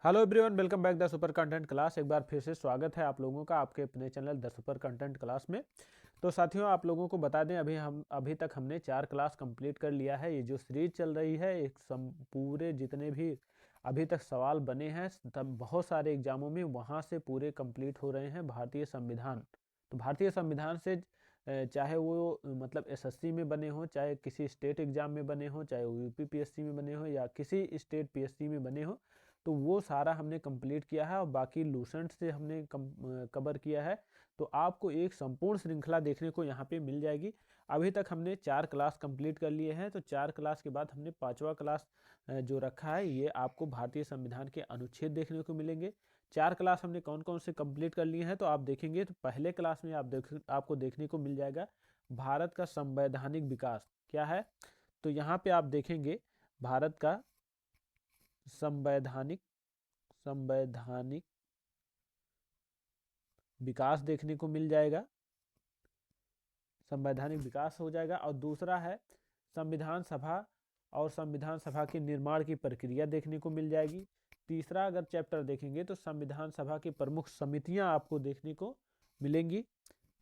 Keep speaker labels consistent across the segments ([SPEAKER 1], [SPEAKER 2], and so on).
[SPEAKER 1] Hello everyone, welcome back the super content class. एक बार फिर से स्वागत है आप लोगों का आपके अपने channel the super content class में। तो साथियों, आप लोगों को बता दें, अभी तक हमने 4 क्लास कंप्लीट कर लिया है। ये जो सीरीज चल रही है, एक पूरे जितने भी अभी तक सवाल बने हैं तब बहुत सारे एग्जामों में वहाँ से पूरे कंप्लीट हो रहे हैं भारतीय संविधान। तो भारतीय संविधान से चाहे वो मतलब एसएससी में बने हों, चाहे किसी स्टेट एग्जाम में बने हों, चाहे वो यूपी पीएससी में बने हों या किसी स्टेट पीएससी में बने हों, तो वो सारा हमने कंप्लीट किया है और बाकी लूसेंट से हमने कवर किया है। तो आपको एक संपूर्ण श्रृंखला देखने को यहाँ पे मिल जाएगी। अभी तक हमने 4 क्लास कंप्लीट कर लिए हैं। तो 4 क्लास के बाद हमने 5वां क्लास जो रखा है, ये आपको भारतीय संविधान के अनुच्छेद देखने को मिलेंगे। 4 क्लास हमने कौन कौन से कंप्लीट कर लिए हैं, तो आप देखेंगे तो पहले क्लास में आपको देखने को मिल जाएगा भारत का संवैधानिक विकास क्या है। तो यहाँ पे आप देखेंगे भारत का संवैधानिक संवैधानिक विकास देखने को मिल जाएगा, संवैधानिक विकास हो जाएगा। और दूसरा है संविधान सभा और संविधान सभा के निर्माण की प्रक्रिया देखने को मिल जाएगी। तीसरा अगर चैप्टर देखेंगे तो संविधान सभा की प्रमुख समितियां आपको देखने को मिलेंगी।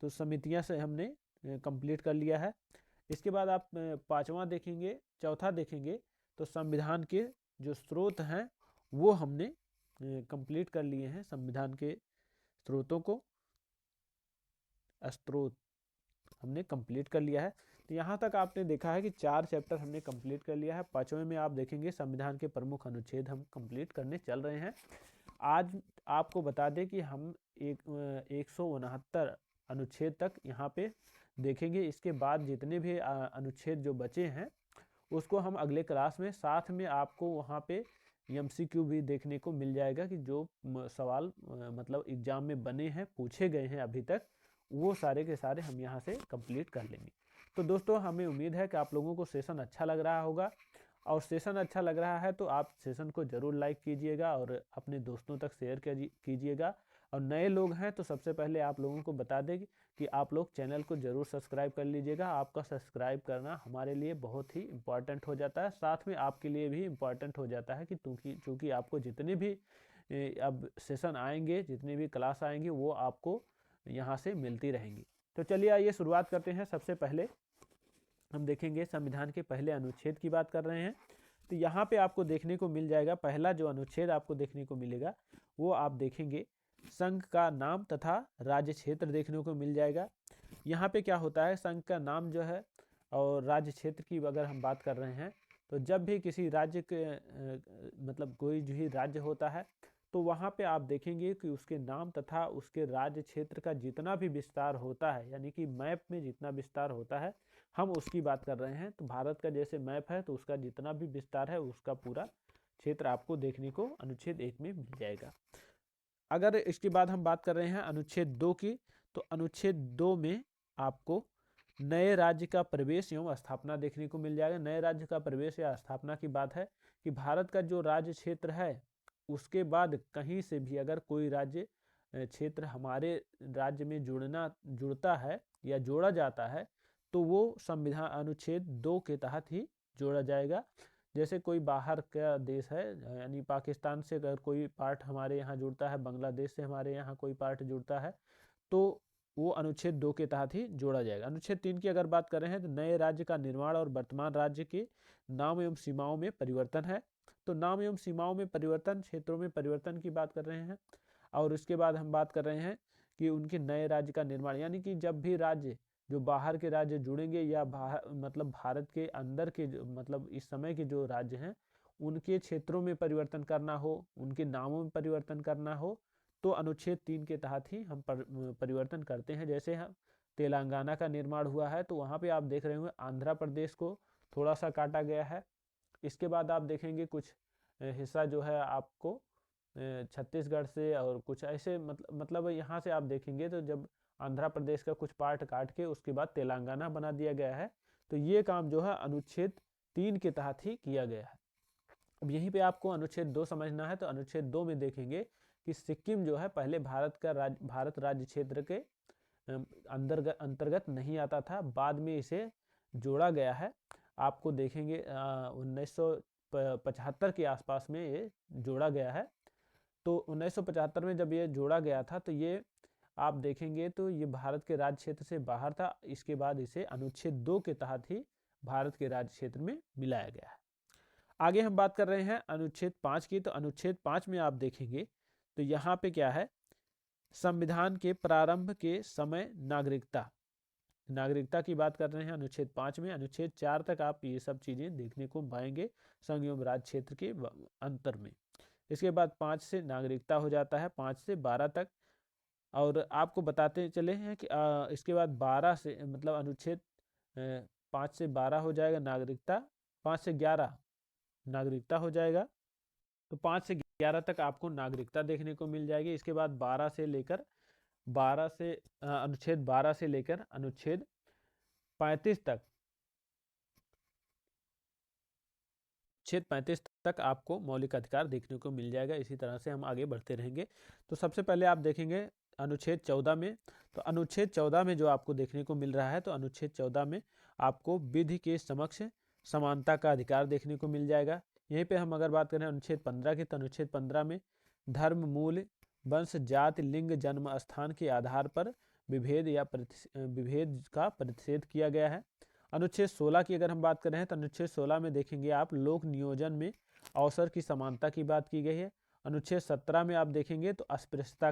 [SPEAKER 1] तो समितियां से हमने कंप्लीट कर लिया है। इसके बाद आप 5वां देखेंगे, चौथा देखेंगे तो संविधान के जो स्रोत हैं वो हमने कंप्लीट कर लिए हैं। संविधान के स्रोतों को स्रोत हमने कंप्लीट कर लिया है। तो यहाँ तक आपने देखा है कि 4 चैप्टर हमने कंप्लीट कर लिया है। 5वें में आप देखेंगे संविधान के प्रमुख अनुच्छेद हम कंप्लीट करने चल रहे हैं। आज आपको बता दें कि हम 169 अनुच्छेद तक यहाँ पे देखेंगे। इसके बाद जितने भी अनुच्छेद जो बचे हैं उसको हम अगले क्लास में, साथ में आपको वहाँ पे एमसीक्यू भी देखने को मिल जाएगा कि जो सवाल मतलब एग्जाम में बने हैं, पूछे गए हैं अभी तक, वो सारे के सारे हम यहाँ से कंप्लीट कर लेंगे। तो दोस्तों, हमें उम्मीद है कि आप लोगों को सेशन अच्छा लग रहा होगा। और सेशन अच्छा लग रहा है तो आप सेशन को ज़रूर लाइक कीजिएगा और अपने दोस्तों तक शेयर कीजिएगा। और नए लोग हैं तो सबसे पहले आप लोगों को बता दें कि आप लोग चैनल को ज़रूर सब्सक्राइब कर लीजिएगा। आपका सब्सक्राइब करना हमारे लिए बहुत ही इम्पॉर्टेंट हो जाता है, साथ में आपके लिए भी इम्पॉर्टेंट हो जाता है कि चूँकि आपको जितने भी अब सेशन आएंगे, जितने भी क्लास आएंगे, वो आपको यहाँ से मिलती रहेंगी। तो चलिए आइए शुरुआत करते हैं। सबसे पहले हम देखेंगे संविधान के पहले अनुच्छेद की बात कर रहे हैं। तो यहाँ पे आपको देखने को मिल जाएगा, पहला जो अनुच्छेद आपको देखने को मिलेगा वो आप देखेंगे संघ का नाम तथा राज्य क्षेत्र देखने को मिल जाएगा। यहाँ पे क्या होता है, संघ का नाम जो है और राज्य क्षेत्र की अगर हम बात कर रहे हैं तो जब भी किसी राज्य के मतलब कोई जो ही राज्य होता है तो वहाँ पे आप देखेंगे कि उसके नाम तथा उसके राज्य क्षेत्र का जितना भी विस्तार होता है, यानी कि मैप में जितना विस्तार होता है, हम उसकी बात कर रहे हैं। तो भारत का जैसे मैप है तो उसका जितना भी विस्तार है उसका पूरा क्षेत्र आपको देखने को अनुच्छेद 1 में मिल जाएगा। अगर इसके बाद हम बात कर रहे हैं अनुच्छेद 2 की, तो अनुच्छेद 2 में आपको नए राज्य का प्रवेश एवं स्थापना देखने को मिल जाएगा। नए राज्य का प्रवेश या स्थापना की बात है कि भारत का जो राज्य क्षेत्र है उसके बाद कहीं से भी अगर कोई राज्य क्षेत्र हमारे राज्य में जुड़ता है या जोड़ा जाता है तो वो संविधान अनुच्छेद 2 के तहत ही जोड़ा जाएगा। जैसे कोई बाहर का देश है, यानी पाकिस्तान से अगर कोई पार्ट हमारे यहाँ जुड़ता है, बांग्लादेश से हमारे यहाँ कोई पार्ट जुड़ता है, तो वो अनुच्छेद 2 के तहत ही जोड़ा जाएगा। अनुच्छेद 3 की अगर बात कर रहे हैं तो नए राज्य का निर्माण और वर्तमान राज्य के नाम एवं सीमाओं में परिवर्तन है। तो नाम एवं सीमाओं में परिवर्तन, क्षेत्रों में परिवर्तन की बात कर रहे हैं। और उसके बाद हम बात कर रहे हैं कि उनके नए राज्य का निर्माण, यानी कि जब भी राज्य जो बाहर के राज्य जुड़ेंगे या मतलब भारत के अंदर के मतलब इस समय के जो राज्य हैं उनके क्षेत्रों में परिवर्तन करना हो, उनके नामों में परिवर्तन करना हो, तो अनुच्छेद 3 के तहत ही हम परिवर्तन करते हैं। जैसे हम तेलंगाना का निर्माण हुआ है तो वहाँ पे आप देख रहे होंगे आंध्र प्रदेश को थोड़ा सा काटा गया है। इसके बाद आप देखेंगे कुछ हिस्सा जो है आपको छत्तीसगढ़ से और कुछ ऐसे मतलब यहाँ से आप देखेंगे तो जब आंध्र प्रदेश का कुछ पार्ट काट के उसके बाद तेलंगाना बना दिया गया है, तो ये काम जो है अनुच्छेद 3 के तहत ही किया गया है। अब यहीं पे आपको अनुच्छेद 2 समझना है। तो अनुच्छेद 2 में देखेंगे कि सिक्किम जो है पहले भारत राज्य क्षेत्र के अंतर्गत नहीं आता था, बाद में इसे जोड़ा गया है। आपको देखेंगे 1975 के आसपास में ये जोड़ा गया है। तो 1975 में जब ये जोड़ा गया था तो ये आप देखेंगे तो ये भारत के राज्य क्षेत्र से बाहर था। इसके बाद इसे अनुच्छेद 2 के तहत ही भारत के राज्य क्षेत्र में मिलाया गया है। आगे हम बात कर रहे हैं अनुच्छेद 5 की। तो अनुच्छेद 5 में आप देखेंगे तो यहाँ पे क्या है, संविधान के प्रारंभ के समय नागरिकता की बात कर रहे हैं अनुच्छेद 5 में। अनुच्छेद 4 तक आप ये सब चीजें देखने को पाएंगे संघ एवं राज्य क्षेत्र के अंतर में। इसके बाद 5 से नागरिकता हो जाता है 5 से 12 तक। और आपको बताते चले हैं कि इसके बाद 12 से मतलब अनुच्छेद 5 से 12 हो जाएगा नागरिकता, 5 से 11 नागरिकता हो जाएगा। तो 5 से 11 तक आपको नागरिकता देखने को मिल जाएगी। इसके बाद 12 से लेकर अनुच्छेद 12 से लेकर अनुच्छेद 35 तक, अनुच्छेद 35 तक आपको मौलिक अधिकार देखने को मिल जाएगा। इसी तरह से हम आगे बढ़ते रहेंगे। तो सबसे पहले आप देखेंगे अनुच्छेद 14 में। तो अनुच्छेद 14 में जो आपको देखने को मिल रहा है, तो अनुच्छेद 14 में आपको विधि के समक्ष समानता का अधिकार देखने को मिल जाएगा। यहीं पे हम अगर बात करें अनुच्छेद 15 की, तो अनुच्छेद 15 में धर्म, मूल, वंश, जाति, लिंग, जन्म स्थान के आधार पर विभेद का प्रतिषेध किया गया है। अनुच्छेद 16 की अगर हम बात करें तो अनुच्छेद 16 में देखेंगे आप लोक नियोजन में अवसर की समानता की बात की गई है। अनुच्छेद 17 में आप देखेंगे तो अस्पृश्यता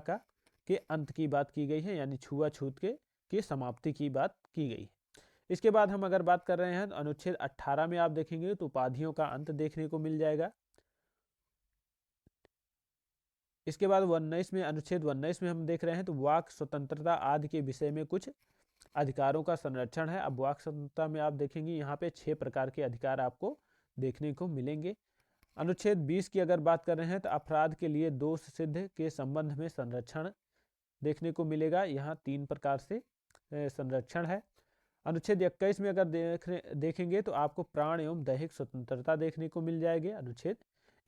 [SPEAKER 1] के अंत की बात की गई है, यानी छुआछूत की समाप्ति की बात की गई है। इसके बाद हम अगर बात कर रहे हैं तो अनुच्छेद 18 में आप देखेंगे तो उपाधियों का अंत देखने को मिल जाएगा। इसके बाद 19 में, अनुच्छेद 19 में हम देख रहे हैं तो वाक स्वतंत्रता आदि के विषय में कुछ अधिकारों का संरक्षण है। अब वाक स्वतंत्रता में आप देखेंगे यहाँ पे 6 प्रकार के अधिकार आपको देखने को मिलेंगे। अनुच्छेद 20 की अगर बात कर रहे हैं तो अपराध के लिए दोष सिद्ध के संबंध में संरक्षण देखने को मिलेगा। यहाँ 3 प्रकार से संरक्षण है। अनुच्छेद 21 में अगर देखेंगे तो आपको प्राण एवं दैहिक स्वतंत्रता देखने को मिल जाएगी अनुच्छेद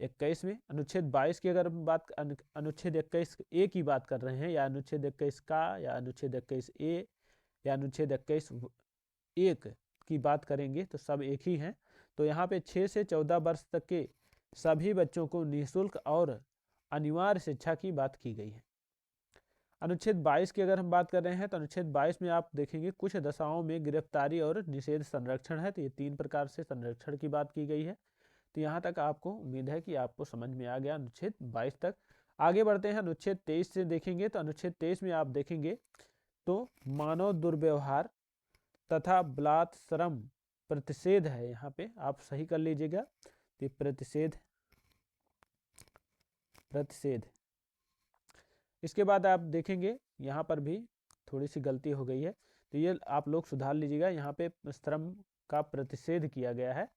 [SPEAKER 1] 21 में। अनुच्छेद 22 की अगर हम अनुच्छेद 21 ए की बात कर रहे हैं, या अनुच्छेद 21 का, या अनुच्छेद 21 ए, या अनुच्छेद 21 एक की बात करेंगे तो सब एक ही हैं। तो यहाँ पे 6 से 14 वर्ष तक के सभी बच्चों को निःशुल्क और अनिवार्य शिक्षा की बात की गई है। अनुच्छेद 22 की अगर हम बात कर रहे हैं तो अनुच्छेद 22 में आप देखेंगे कुछ दशाओं में गिरफ्तारी और निषेध संरक्षण है। तो ये 3 प्रकार से संरक्षण की बात की गई है। तो यहाँ तक आपको उम्मीद है कि आपको समझ में आ गया अनुच्छेद 22 तक। आगे बढ़ते हैं अनुच्छेद 23 से देखेंगे। तो अनुच्छेद 23 में आप देखेंगे तो मानव दुर्व्यवहार तथा बलात्सरम प्रतिषेध है। यहाँ पे आप सही कर लीजिएगा, तो प्रतिषेध। इसके बाद आप देखेंगे यहाँ पर भी थोड़ी सी गलती हो गई है, तो ये आप लोग सुधार लीजिएगा। यहाँ पे श्रम का प्रतिषेध किया गया है।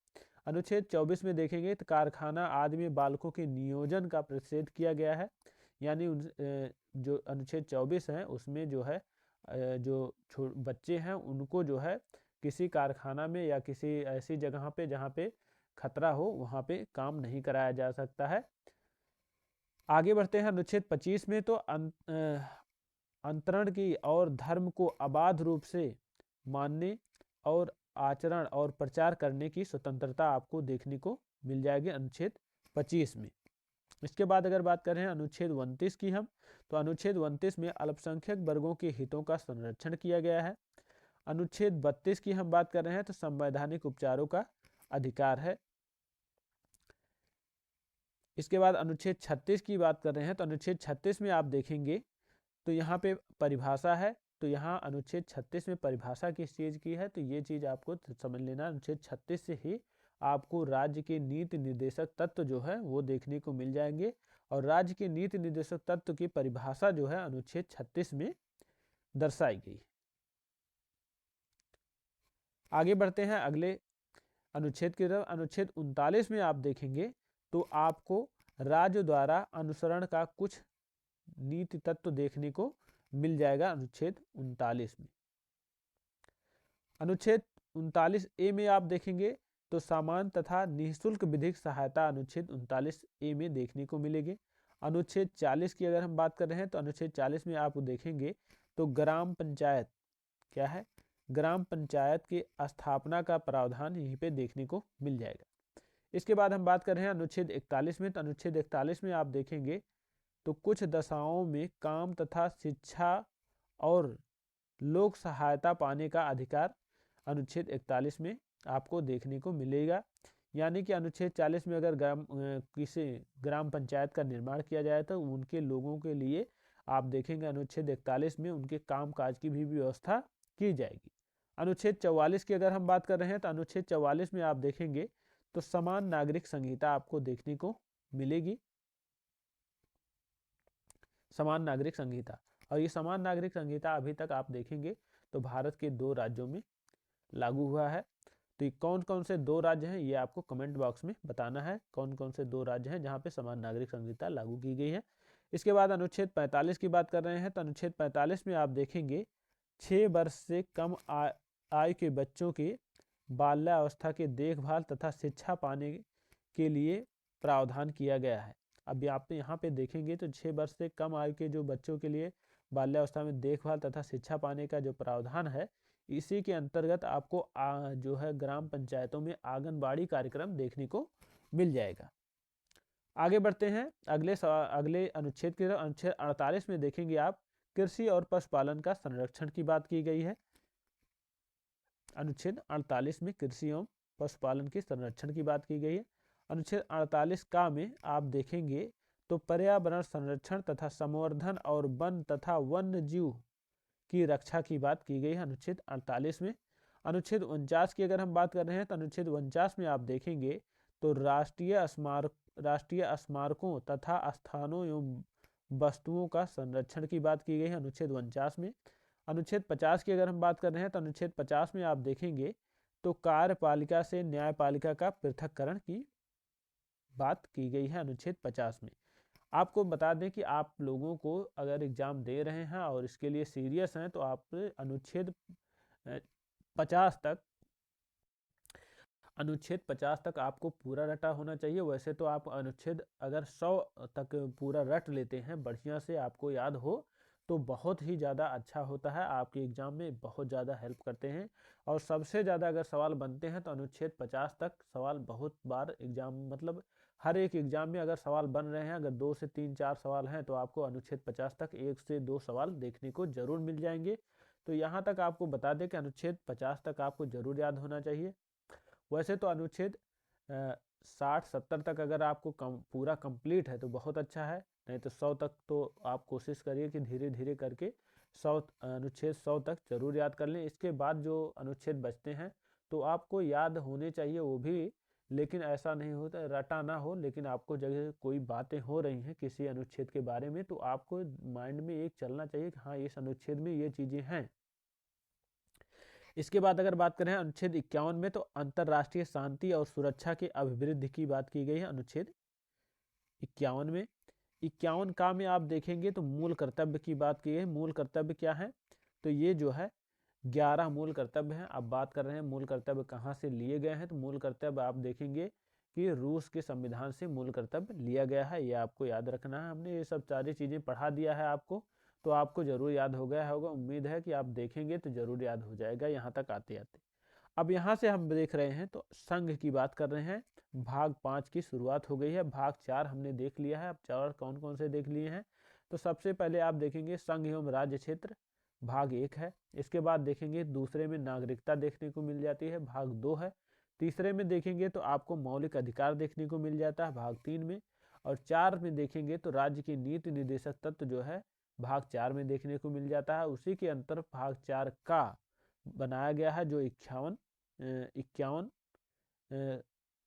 [SPEAKER 1] अनुच्छेद 24 में देखेंगे तो कारखाना आदि में बालकों के नियोजन का प्रतिषेध किया गया है। यानी जो अनुच्छेद 24 है उसमें जो है जो बच्चे हैं उनको जो है किसी कारखाना में या किसी ऐसी जगह पे जहाँ पे खतरा हो वहाँ पे काम नहीं कराया जा सकता है। आगे बढ़ते हैं अनुच्छेद 25 में। तो अंतरण की और धर्म को अबाध रूप से मानने और आचरण और प्रचार करने की स्वतंत्रता आपको देखने को मिल जाएगी अनुच्छेद 25 में। इसके बाद अगर बात करें अनुच्छेद 29 की हम, तो अनुच्छेद 29 में अल्पसंख्यक वर्गों के हितों का संरक्षण किया गया है। अनुच्छेद 32 की हम बात कर रहे हैं तो संवैधानिक उपचारों का अधिकार है। इसके बाद अनुच्छेद 36 की बात कर रहे हैं तो अनुच्छेद 36 में आप देखेंगे तो यहाँ पे परिभाषा है। तो यहाँ अनुच्छेद 36 में परिभाषा किस चीज़ की है, तो ये चीज़ आपको समझ लेना। अनुच्छेद 36 से ही आपको राज्य के नीति निर्देशक तत्व जो है वो देखने को मिल जाएंगे, और राज्य के नीति निर्देशक तत्व की परिभाषा जो है अनुच्छेद 36 में दर्शाई गई। आगे बढ़ते हैं अगले अनुच्छेद की तरफ। अनुच्छेद 39 में आप देखेंगे तो आपको राज्य द्वारा अनुसरण का कुछ नीति तत्व देखने को मिल जाएगा अनुच्छेद 39 में। अनुच्छेद 39 ए में आप देखेंगे तो सामान्य तथा निःशुल्क विधिक सहायता अनुच्छेद 39 ए में देखने को मिलेगी। अनुच्छेद 40 की अगर हम बात कर रहे हैं तो अनुच्छेद 40 में आप देखेंगे तो ग्राम पंचायत क्या है, ग्राम पंचायत की स्थापना का प्रावधान यहीं पे देखने को मिल जाएगा। इसके बाद हम बात कर रहे हैं अनुच्छेद 41 में। तो अनुच्छेद 41 में आप देखेंगे तो कुछ दशाओं में काम तथा शिक्षा और लोक सहायता पाने का अधिकार अनुच्छेद 41 में आपको देखने को मिलेगा। यानी कि अनुच्छेद 40 में अगर किसी ग्राम पंचायत का निर्माण किया जाए तो उनके लोगों के लिए आप देखेंगे अनुच्छेद 41 में उनके काम काज की भी व्यवस्था की जाएगी। अनुच्छेद 44 की अगर हम बात कर रहे हैं तो अनुच्छेद 44 में आप देखेंगे तो समान नागरिक संहिता आपको देखने को मिलेगी, समान नागरिक संहिता। और ये समान नागरिक संहिता अभी तक आप देखेंगे तो भारत के 2 राज्यों में लागू हुआ है। तो ये कौन कौन से 2 राज्य हैं ये आपको कमेंट बॉक्स में बताना है, कौन कौन से 2 राज्य हैं जहाँ पे समान नागरिक संहिता लागू की गई है। इसके बाद अनुच्छेद 45 की बात कर रहे हैं तो अनुच्छेद 45 में आप देखेंगे 6 वर्ष से कम आयु के बच्चों के बाल्यावस्था के देखभाल तथा शिक्षा पाने के लिए प्रावधान किया गया है। अब आप यहाँ पे देखेंगे तो 6 वर्ष से कम आयु के जो बच्चों के लिए बाल्यावस्था में देखभाल तथा शिक्षा पाने का जो प्रावधान है, इसी के अंतर्गत आपको जो है ग्राम पंचायतों में आंगनबाड़ी कार्यक्रम देखने को मिल जाएगा। आगे बढ़ते हैं अगले अनुच्छेद की तरफ। अनुच्छेद 48 में देखेंगे आप कृषि और पशुपालन का संरक्षण की बात की गई है। अनुच्छेद 48 में कृषि एवं पशुपालन के संरक्षण की बात की गई है। अनुच्छेद 48 का में आप देखेंगे तो पर्यावरण संरक्षण तथा संवर्धन और वन तथा वन्य जीव की रक्षा की बात की गई है अनुच्छेद 48 में। अनुच्छेद 49 की अगर हम बात कर रहे हैं तो अनुच्छेद 49 में आप देखेंगे तो राष्ट्रीय स्मारकों तथा स्थानों एवं वस्तुओं का संरक्षण की बात की गई है अनुच्छेद 49 में। अनुच्छेद 50 की अगर हम बात कर रहे हैं तो अनुच्छेद 50 में आप देखेंगे तो कार्यपालिका से न्यायपालिका का पृथक्करण की बात की गई है अनुच्छेद 50 में। आपको बता दें कि आप लोगों को अगर एग्जाम दे रहे हैं और इसके लिए सीरियस हैं तो आप अनुच्छेद 50 तक आपको पूरा रटा होना चाहिए। वैसे तो आप अनुच्छेद अगर 100 तक पूरा रट लेते हैं, बढ़िया से आपको याद हो तो बहुत ही ज़्यादा अच्छा होता है, आपके एग्जाम में बहुत ज़्यादा हेल्प करते हैं। और सबसे ज़्यादा अगर सवाल बनते हैं तो अनुच्छेद 50 तक सवाल बहुत बार एग्जाम मतलब हर एक एग्जाम में अगर सवाल बन रहे हैं, अगर 2 से 3 4 सवाल हैं तो आपको अनुच्छेद 50 तक 1 से 2 सवाल देखने को जरूर मिल जाएंगे। तो यहाँ तक आपको बता दें कि अनुच्छेद 50 तक आपको जरूर याद होना चाहिए। वैसे तो अनुच्छेद 60-70 तक अगर आपको पूरा कंप्लीट है तो बहुत अच्छा है, नहीं तो 100 तक तो आप कोशिश करिए कि धीरे धीरे करके अनुच्छेद 100 तक जरूर याद कर लें। इसके बाद जो अनुच्छेद बचते हैं तो आपको याद होने चाहिए वो भी, लेकिन ऐसा नहीं होता रटा ना हो, लेकिन आपको जगह कोई बातें हो रही हैं किसी अनुच्छेद के बारे में तो आपको माइंड में एक चलना चाहिए कि हाँ इस अनुच्छेद में ये चीज़ें हैं। इसके बाद अगर बात करें अनुच्छेद 51 में तो अंतर्राष्ट्रीय शांति और सुरक्षा के अभिवृद्धि की बात की गई है अनुच्छेद 51 में। 51 का में आप देखेंगे तो मूल कर्तव्य की बात की है। मूल कर्तव्य क्या है तो ये जो है 11 मूल कर्तव्य हैं। अब बात कर रहे हैं मूल कर्तव्य कहाँ से लिए गए हैं तो मूल कर्तव्य आप देखेंगे कि रूस के संविधान से मूल कर्तव्य लिया गया है, ये आपको याद रखना है। हमने ये सब सारी चीज़ें पढ़ा दिया है आपको, तो आपको जरूर याद हो गया होगा। उम्मीद है कि आप देखेंगे तो जरूर याद हो जाएगा यहाँ तक आते आते। अब यहाँ से हम देख रहे हैं तो संघ की बात कर रहे हैं। भाग 5 की शुरुआत हो गई है, भाग 4 हमने देख लिया है। अब 4 कौन कौन से देख लिए हैं तो सबसे पहले आप देखेंगे संघ एवं राज्य क्षेत्र, भाग 1 है। इसके बाद देखेंगे दूसरे में नागरिकता देखने को मिल जाती है, भाग 2 है। तीसरे में देखेंगे तो आपको मौलिक अधिकार देखने को मिल जाता है, भाग 3 में। और 4 में देखेंगे तो राज्य की नीति निर्देशक तत्व जो है भाग 4 में देखने को मिल जाता है। उसी के अंतर भाग 4 का बनाया गया है जो 51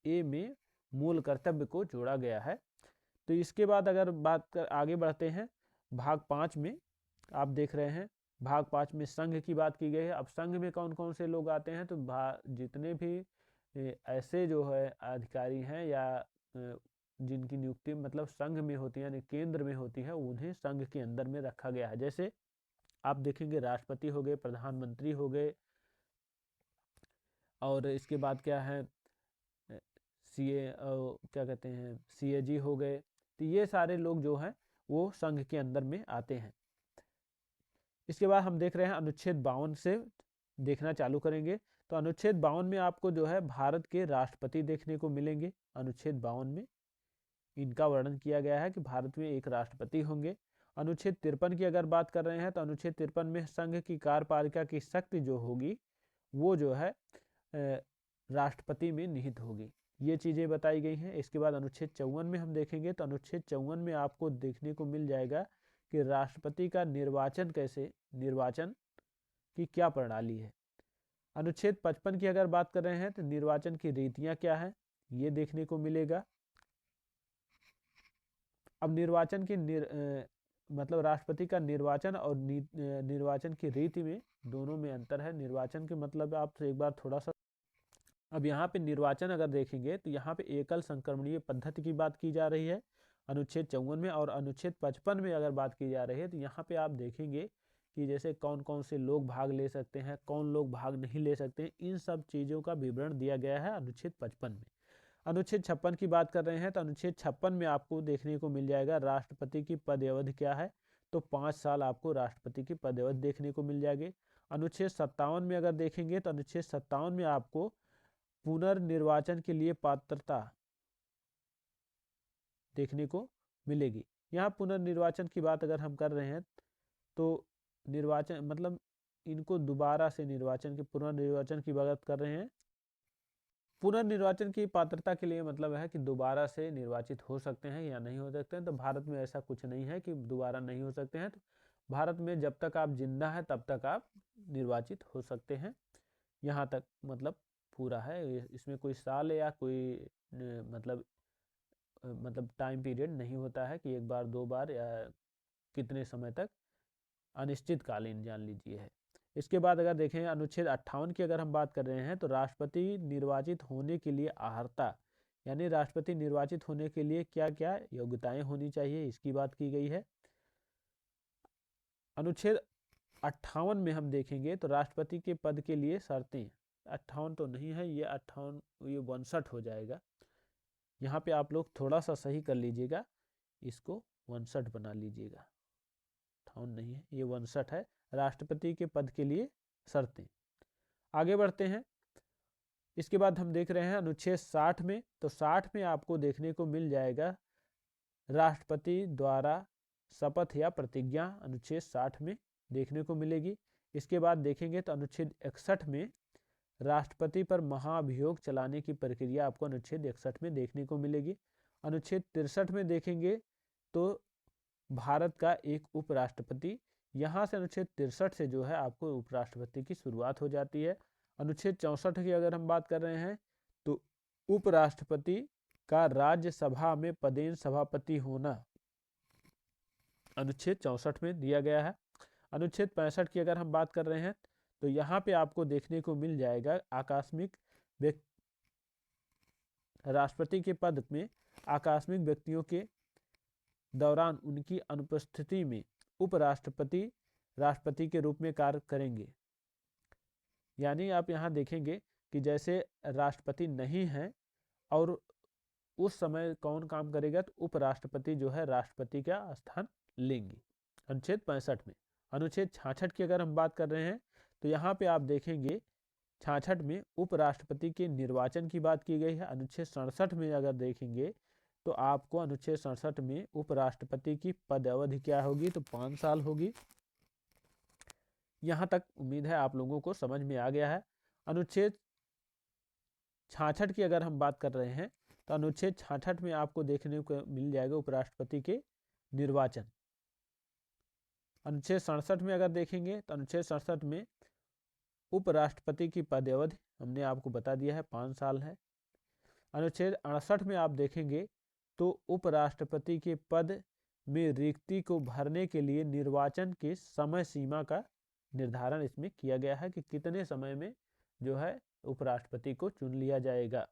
[SPEAKER 1] ए में मूल कर्तव्य को जोड़ा गया है। तो इसके बाद अगर आगे बढ़ते हैं भाग 5 में आप देख रहे हैं भाग 5 में संघ की बात की गई है। अब संघ में कौन कौन से लोग आते हैं तो जितने भी ऐसे जो है अधिकारी हैं या जिनकी नियुक्ति मतलब संघ में होती है यानी केंद्र में होती है, उन्हें संघ के अंदर में रखा गया है। जैसे आप देखेंगे राष्ट्रपति हो गए, प्रधानमंत्री हो गए, और इसके बाद क्या है क्या कहते हैं CAG हो गए। तो ये सारे लोग जो हैं वो संघ के अंदर में आते हैं। इसके बाद हम देख रहे हैं अनुच्छेद 52 से देखना चालू करेंगे। तो अनुच्छेद 52 में आपको जो है भारत के राष्ट्रपति देखने को मिलेंगे अनुच्छेद 52 में। इनका वर्णन किया गया है कि भारत में एक राष्ट्रपति होंगे। अनुच्छेद 53 की अगर बात कर रहे हैं तो अनुच्छेद 53 में संघ की कार्यपालिका की शक्ति जो होगी वो जो है राष्ट्रपति में निहित होगी। ये चीजें बताई गई हैं। इसके बाद अनुच्छेद 54 में हम देखेंगे तो अनुच्छेद 54 में आपको देखने को मिल जाएगा कि राष्ट्रपति का निर्वाचन की क्या प्रणाली है। अनुच्छेद 55 की अगर बात कर रहे हैं तो निर्वाचन की रीतियां क्या है ये देखने को मिलेगा। अब निर्वाचन की मतलब राष्ट्रपति का निर्वाचन और निर्वाचन की रीति में दोनों में अंतर है। निर्वाचन के मतलब आप एक बार थोड़ा सा, अब यहाँ पे निर्वाचन अगर देखेंगे तो यहाँ पे एकल संक्रमणीय पद्धति की बात की जा रही है अनुच्छेद 54 में, और अनुच्छेद 55 में अगर बात की जा रही है तो यहाँ पे आप देखेंगे कि जैसे कौन कौन से लोग भाग ले सकते हैं, कौन लोग भाग नहीं ले सकते हैं, इन सब चीज़ों का विवरण दिया गया है अनुच्छेद 55 में। अनुच्छेद 56 की बात कर रहे हैं तो अनुच्छेद 56 में आपको देखने को मिल जाएगा राष्ट्रपति की पद अवधि क्या है, तो 5 साल आपको राष्ट्रपति की पद अवधि देखने को मिल जाएगी। अनुच्छेद 57 में अगर देखेंगे तो अनुच्छेद 57 में आपको पुनर्निर्वाचन के लिए पात्रता देखने को मिलेगी। यहाँ पुनर्निर्वाचन की बात अगर हम कर रहे हैं तो निर्वाचन मतलब इनको दोबारा से निर्वाचन के पुनर्निर्वाचन की बात कर रहे हैं। पुनर्निर्वाचन की पात्रता के लिए मतलब है कि दोबारा से निर्वाचित हो सकते हैं या नहीं हो सकते हैं। तो भारत में ऐसा कुछ नहीं है कि दोबारा नहीं हो सकते हैं। तो भारत में जब तक आप जिंदा हैं तब तक आप निर्वाचित हो सकते हैं। यहाँ तक मतलब पूरा है, इसमें कोई साल या कोई मतलब टाइम पीरियड नहीं होता है कि एक बार दो बार या कितने समय तक, अनिश्चितकालीन जान लीजिए है। इसके बाद अगर देखें अनुच्छेद 58 की अगर हम बात कर रहे हैं तो राष्ट्रपति निर्वाचित होने के लिए अर्हता, यानी राष्ट्रपति निर्वाचित होने के लिए क्या क्या योग्यताएं होनी चाहिए इसकी बात की गई है। अनुच्छेद 58 में हम देखेंगे तो राष्ट्रपति के पद के लिए शर्तें, 58 तो नहीं है ये 58, ये 62 हो जाएगा। यहाँ पे आप लोग थोड़ा सा सही कर लीजिएगा, इसको 62 बना लीजिएगा, 58 नहीं है ये 62 है। राष्ट्रपति के पद के लिए शर्तें। आगे बढ़ते हैं। इसके बाद हम देख रहे हैं अनुच्छेद 60 में, तो 60 में आपको देखने को मिल जाएगा राष्ट्रपति द्वारा शपथ या प्रतिज्ञा, अनुच्छेद 60 में देखने को मिलेगी। इसके बाद देखेंगे तो अनुच्छेद 61 में राष्ट्रपति पर महाभियोग चलाने की प्रक्रिया आपको अनुच्छेद 61 में देखने को मिलेगी। अनुच्छेद 63 में देखेंगे तो भारत का एक उपराष्ट्रपति, यहाँ से अनुच्छेद 63 से जो है आपको उपराष्ट्रपति की शुरुआत हो जाती है। अनुच्छेद 64 की अगर हम बात कर रहे हैं तो उपराष्ट्रपति का राज्यसभा में पदेन सभापति होना अनुच्छेद 64 में दिया गया है। अनुच्छेद 65 की अगर हम बात कर रहे हैं तो यहाँ पे आपको देखने को मिल जाएगा आकस्मिक राष्ट्रपति के पद में आकस्मिक व्यक्तियों के दौरान उनकी अनुपस्थिति में उपराष्ट्रपति राष्ट्रपति के रूप में कार्य करेंगे। यानी आप यहाँ देखेंगे कि जैसे राष्ट्रपति नहीं है और उस समय कौन काम करेगा, तो उपराष्ट्रपति जो है राष्ट्रपति का स्थान लेंगे अनुच्छेद 65 में। अनुच्छेद 66 की अगर हम बात कर रहे हैं तो यहाँ पे आप देखेंगे 66 में उपराष्ट्रपति के निर्वाचन की बात की गई है। अनुच्छेद 67 में अगर देखेंगे तो आपको अनुच्छेद 67 में उपराष्ट्रपति की पद अवधि क्या होगी, तो 5 साल होगी। यहाँ तक उम्मीद है आप लोगों को समझ में आ गया है। अनुच्छेद 66 की अगर हम बात कर रहे हैं तो अनुच्छेद 66 में आपको देखने को मिल जाएगा उपराष्ट्रपति के निर्वाचन। अनुच्छेद 67 में अगर देखेंगे तो अनुच्छेद 67 में उपराष्ट्रपति की पद अवधि हमने आपको बता दिया है 5 साल है। अनुच्छेद 68 में आप देखेंगे तो उपराष्ट्रपति के पद में रिक्ति को भरने के लिए निर्वाचन के समय सीमा का निर्धारण इसमें किया गया है कि कितने समय में जो है उपराष्ट्रपति को चुन लिया जाएगा।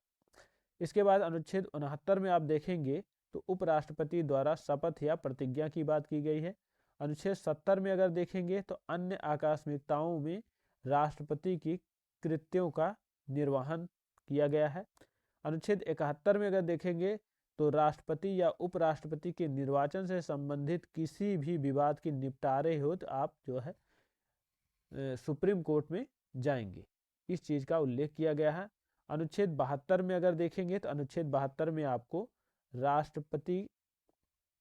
[SPEAKER 1] इसके बाद अनुच्छेद 69 में आप देखेंगे तो उपराष्ट्रपति द्वारा शपथ या प्रतिज्ञा की बात की गई है। अनुच्छेद 70 में अगर देखेंगे तो अन्य आकस्मिकताओं में राष्ट्रपति की कृत्यों का निर्वहन किया गया है। अनुच्छेद 71 में अगर देखेंगे तो राष्ट्रपति या उपराष्ट्रपति के निर्वाचन से संबंधित किसी भी विवाद के निपटारे हो तो आप जो है सुप्रीम कोर्ट में जाएंगे, इस चीज़ का उल्लेख किया गया है। अनुच्छेद 72 में अगर देखेंगे तो अनुच्छेद 72 में आपको राष्ट्रपति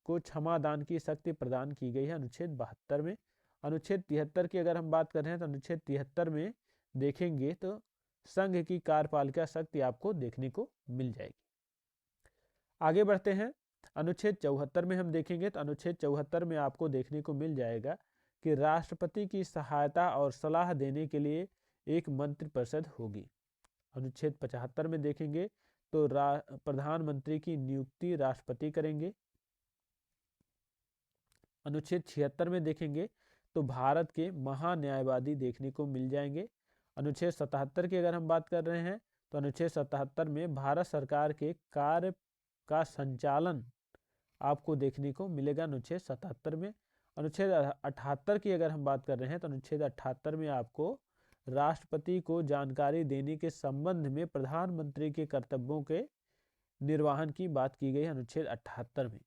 [SPEAKER 1] को क्षमादान की शक्ति प्रदान की गई है अनुच्छेद 72 में। अनुच्छेद 73 की अगर हम बात कर रहे हैं तो अनुच्छेद 73 में देखेंगे तो संघ की कार्यपालिका शक्ति आपको देखने को मिल जाएगी। आगे बढ़ते हैं, अनुच्छेद 74 में हम देखेंगे तो अनुच्छेद 74 में आपको देखने को मिल जाएगा कि राष्ट्रपति की सहायता और सलाह देने के लिए एक मंत्रिपरिषद होगी। अनुच्छेद 75 में देखेंगे तो प्रधानमंत्री की नियुक्ति राष्ट्रपति करेंगे। अनुच्छेद 76 में देखेंगे तो भारत के महान्यायवादी देखने को मिल जाएंगे। अनुच्छेद 77 की अगर हम बात कर रहे हैं तो अनुच्छेद 77 में भारत सरकार के कार्य का संचालन आपको देखने को मिलेगा अनुच्छेद 77 में। अनुच्छेद 78 की अगर हम बात कर रहे हैं तो अनुच्छेद 78 में आपको राष्ट्रपति को जानकारी देने के संबंध में प्रधानमंत्री के कर्तव्यों के निर्वहन की बात की गई है अनुच्छेद 78 में।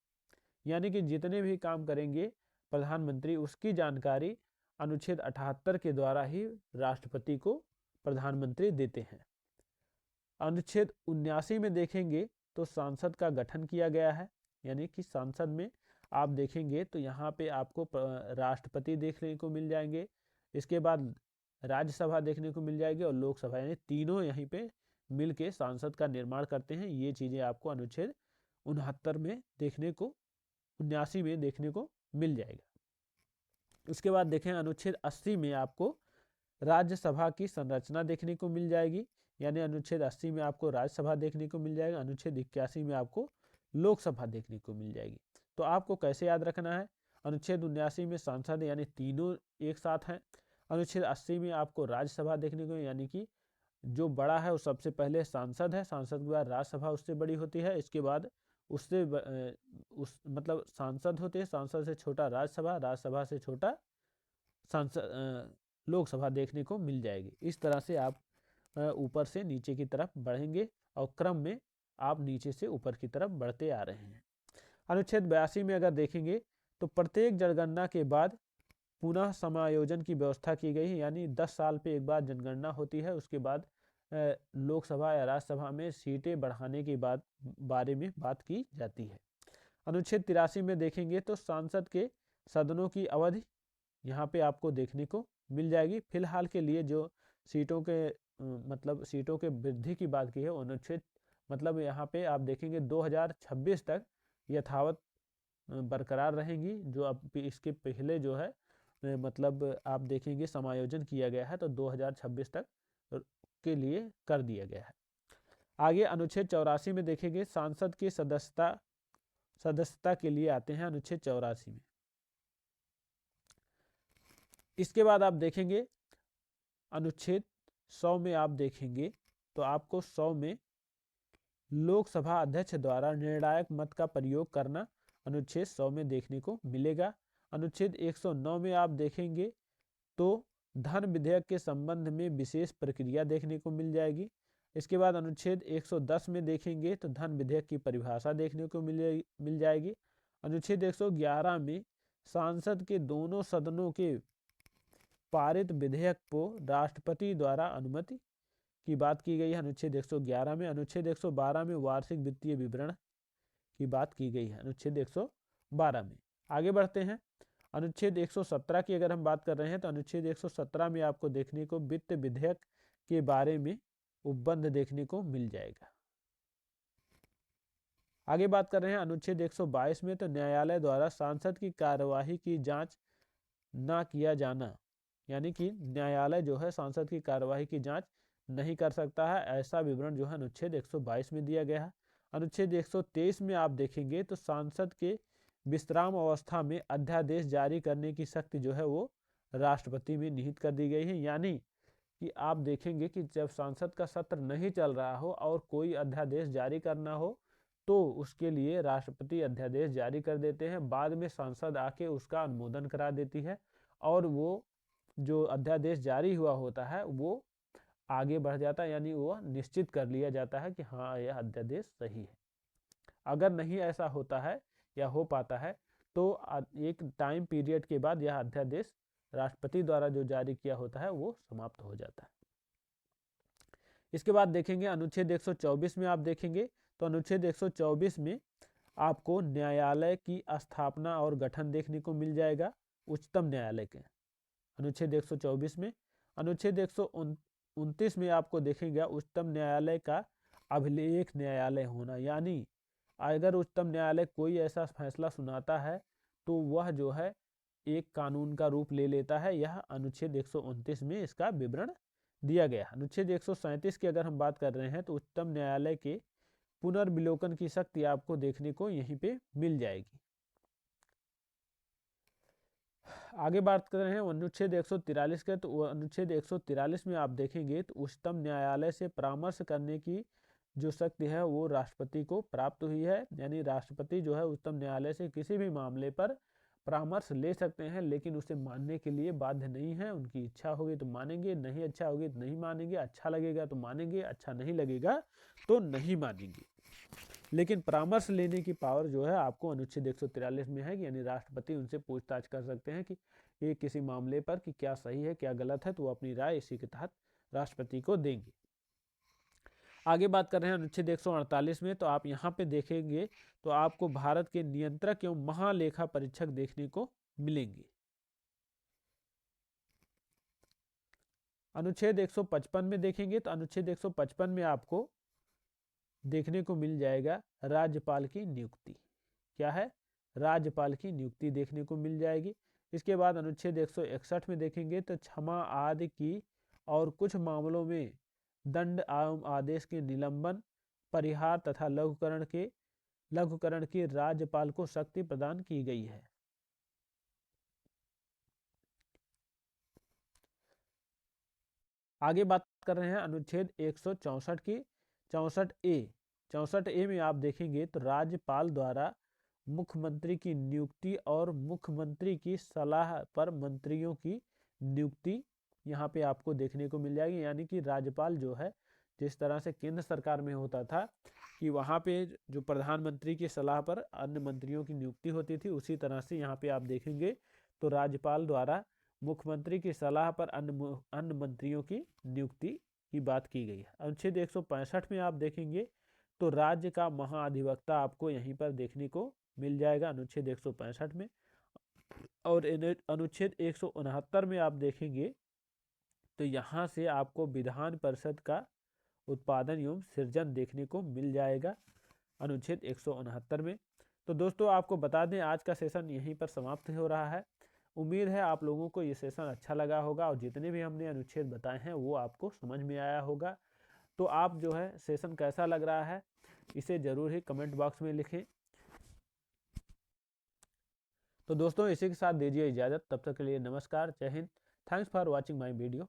[SPEAKER 1] यानी कि जितने भी काम करेंगे प्रधानमंत्री उसकी जानकारी अनुच्छेद 78 के द्वारा ही राष्ट्रपति को प्रधानमंत्री देते हैं। अनुच्छेद 79 में देखेंगे तो सांसद का गठन किया गया है, यानी कि सांसद में आप देखेंगे तो यहाँ पे आपको राष्ट्रपति देखने को मिल जाएंगे, इसके बाद राज्यसभा देखने को मिल जाएगी और लोकसभा, यानी तीनों यहीं पे मिलके सांसद का निर्माण करते हैं। ये चीजें आपको अनुच्छेद 69 में देखने को 79 में देखने को मिल जाएगा। उसके बाद देखें अनुच्छेद 80 में आपको राज्यसभा की संरचना देखने को मिल जाएगी, यानी अनुच्छेद 80 में आपको राज्यसभा देखने को मिल जाएगा, अनुच्छेद 81 में आपको लोकसभा देखने को मिल जाएगी। तो आपको कैसे याद रखना है, अनुच्छेद 79 में सांसद यानी तीनों एक साथ हैं, अनुच्छेद 80 में आपको राज्यसभा देखने को, यानी कि जो बड़ा है वो सबसे पहले सांसद है, सांसद के बाद राज्यसभा उससे बड़ी होती है, इसके बाद उससे मतलब सांसद होते हैं, सांसद से छोटा राज्यसभा, राज्यसभा से छोटा सांसद लोकसभा देखने को मिल जाएगी। इस तरह से आप ऊपर से नीचे की तरफ बढ़ेंगे और क्रम में आप नीचे से ऊपर की तरफ बढ़ते आ रहे हैं। अनुच्छेद 82 में अगर देखेंगे तो प्रत्येक जनगणना के बाद पुनः समायोजन की व्यवस्था की गई है, यानी 10 साल पे एक बार जनगणना होती है, उसके बाद लोकसभा या राज्यसभा में सीटें बढ़ाने के बारे में बात की जाती है। अनुच्छेद 83 में देखेंगे तो सांसद के सदनों की अवधि यहाँ पे आपको देखने को मिल जाएगी। फिलहाल के लिए जो सीटों के मतलब सीटों के वृद्धि की बात की है अनुच्छेद मतलब यहाँ पे आप देखेंगे 2026 तक यथावत बरकरार रहेंगी, जो अब इसके पहले जो है मतलब आप देखेंगे समायोजन किया गया है तो 2026 तक के लिए कर दिया गया है। आगे अनुच्छेद 84 में देखेंगे सांसद की सदस्यता के लिए आते हैं अनुच्छेद 84 में। इसके बाद आप देखेंगे अनुच्छेद 100 में आप देखेंगे तो आपको 100 में लोकसभा अध्यक्ष द्वारा निर्णायक मत का प्रयोग करना अनुच्छेद 100 में देखने को मिलेगा। अनुच्छेद 109 में आप देखेंगे तो धन विधेयक के संबंध में विशेष प्रक्रिया देखने को मिल जाएगी। इसके बाद अनुच्छेद 110 में देखेंगे तो धन विधेयक की परिभाषा देखने को मिल जाएगी। अनुच्छेद 111 में सांसद के दोनों सदनों के पारित विधेयक को राष्ट्रपति द्वारा अनुमति की बात की गई है अनुच्छेद 111 में। अनुच्छेद 112 में वार्षिक वित्तीय विवरण की बात की गई है अनुच्छेद 112 में। आगे बढ़ते हैं, अनुच्छेद 117 की अगर हम बात कर रहे हैं तो अनुच्छेद 117 में आपको देखने को वित्त विधेयक के बारे में उपबंध देखने को मिल जाएगा। आगे बात कर रहे हैं अनुच्छेद 122 में तो न्यायालय द्वारा सांसद की कार्यवाही की जांच ना किया जाना, यानी कि न्यायालय जो है सांसद की कार्यवाही की जांच नहीं कर सकता है, ऐसा विवरण जो है अनुच्छेद 122 में दिया गया है। अनुच्छेद 123 में आप देखेंगे तो सांसद के विश्राम अवस्था में अध्यादेश जारी करने की शक्ति जो है वो राष्ट्रपति में निहित कर दी गई है, यानी कि आप देखेंगे कि जब सांसद का सत्र नहीं चल रहा हो और कोई अध्यादेश जारी करना हो तो उसके लिए राष्ट्रपति अध्यादेश जारी कर देते हैं, बाद में सांसद आके उसका अनुमोदन करा देती है और वो जो अध्यादेश जारी हुआ होता है वो आगे बढ़ जाता है, यानी वो निश्चित कर लिया जाता है कि हाँ यह अध्यादेश सही है। अगर नहीं ऐसा होता है या हो पाता है तो एक टाइम पीरियड के बाद यह अध्यादेश राष्ट्रपति द्वारा जो जारी किया होता है वो समाप्त हो जाता है। इसके बाद देखेंगे अनुच्छेद 124 में आप देखेंगे तो अनुच्छेद 124 में आपको न्यायालय की स्थापना और गठन देखने को मिल जाएगा उच्चतम न्यायालय के अनुच्छेद 124 में। अनुच्छेद 129 में आपको देखेंगे उच्चतम न्यायालय का अभिलेख न्यायालय होना, यानी अगर उच्चतम न्यायालय कोई ऐसा फैसला सुनाता है तो वह जो है एक कानून का रूप ले लेता है। यह अनुच्छेद 129 में इसका विवरण दिया गया। अनुच्छेद 137 की अगर हम बात कर रहे हैं तो उच्चतम न्यायालय के पुनर्विलोकन की शक्ति आपको देखने को यहीं पे मिल जाएगी। आगे बात कर रहे हैं अनुच्छेद 143 के, तो अनुच्छेद 143 में आप देखेंगे तो उच्चतम न्यायालय से परामर्श करने की जो शक्ति है वो राष्ट्रपति को प्राप्त हुई है, यानी राष्ट्रपति जो है उच्चतम न्यायालय से किसी भी मामले पर परामर्श ले सकते हैं, लेकिन उसे मानने के लिए बाध्य नहीं है। उनकी इच्छा होगी तो मानेंगे, नहीं अच्छा होगी तो नहीं मानेंगे, अच्छा लगेगा तो मानेंगे, अच्छा नहीं लगेगा तो नहीं मानेंगे। लेकिन परामर्श लेने की पावर जो है आपको अनुच्छेद 143 में है, यानी राष्ट्रपति उनसे पूछताछ कर सकते हैं कि ये किसी मामले पर कि क्या सही है क्या गलत है, तो वो अपनी राय इसी के तहत राष्ट्रपति को देंगे। आगे बात कर रहे हैं अनुच्छेद 148 में, तो आप यहाँ पे देखेंगे तो आपको भारत के नियंत्रक एवं महालेखा परीक्षक देखने को मिलेंगे। अनुच्छेद 155 में देखेंगे तो अनुच्छेद 155 में आपको देखने को मिल जाएगा राज्यपाल की नियुक्ति। क्या है? राज्यपाल की नियुक्ति देखने को मिल जाएगी। इसके बाद अनुच्छेद 161 में देखेंगे तो क्षमा आदि की और कुछ मामलों में दंड एवं आदेश के निलंबन, परिहार तथा लघुकरण की राज्यपाल को शक्ति प्रदान की गई है। आगे बात कर रहे हैं अनुच्छेद 164 की। 64A में आप देखेंगे तो राज्यपाल द्वारा मुख्यमंत्री की नियुक्ति और मुख्यमंत्री की सलाह पर मंत्रियों की नियुक्ति यहाँ पे आपको देखने को मिल जाएगी। यानी कि राज्यपाल जो है जिस तरह से केंद्र सरकार में होता था कि वहाँ पे जो प्रधानमंत्री की सलाह पर अन्य मंत्रियों की नियुक्ति होती थी, उसी तरह से यहाँ पे आप देखेंगे तो राज्यपाल द्वारा मुख्यमंत्री की सलाह पर अन्य मंत्रियों की नियुक्ति की बात की गई है। अनुच्छेद 165 में आप देखेंगे तो राज्य का महाधिवक्ता आपको यहीं पर देखने को मिल जाएगा अनुच्छेद 165 में। और अनुच्छेद 169 में आप देखेंगे तो यहाँ से आपको विधान परिषद का उत्पादन एवं सृजन देखने को मिल जाएगा अनुच्छेद 169 में। तो दोस्तों आपको बता दें आज का सेशन यहीं पर समाप्त हो रहा है। उम्मीद है आप लोगों को ये सेशन अच्छा लगा होगा और जितने भी हमने अनुच्छेद बताए हैं वो आपको समझ में आया होगा। तो आप जो है सेशन कैसा लग रहा है इसे जरूर ही कमेंट बॉक्स में लिखें। तो दोस्तों इसी के साथ दीजिए इजाज़त, तब तक के लिए नमस्कार, जय Hind. Thanks for watching my video.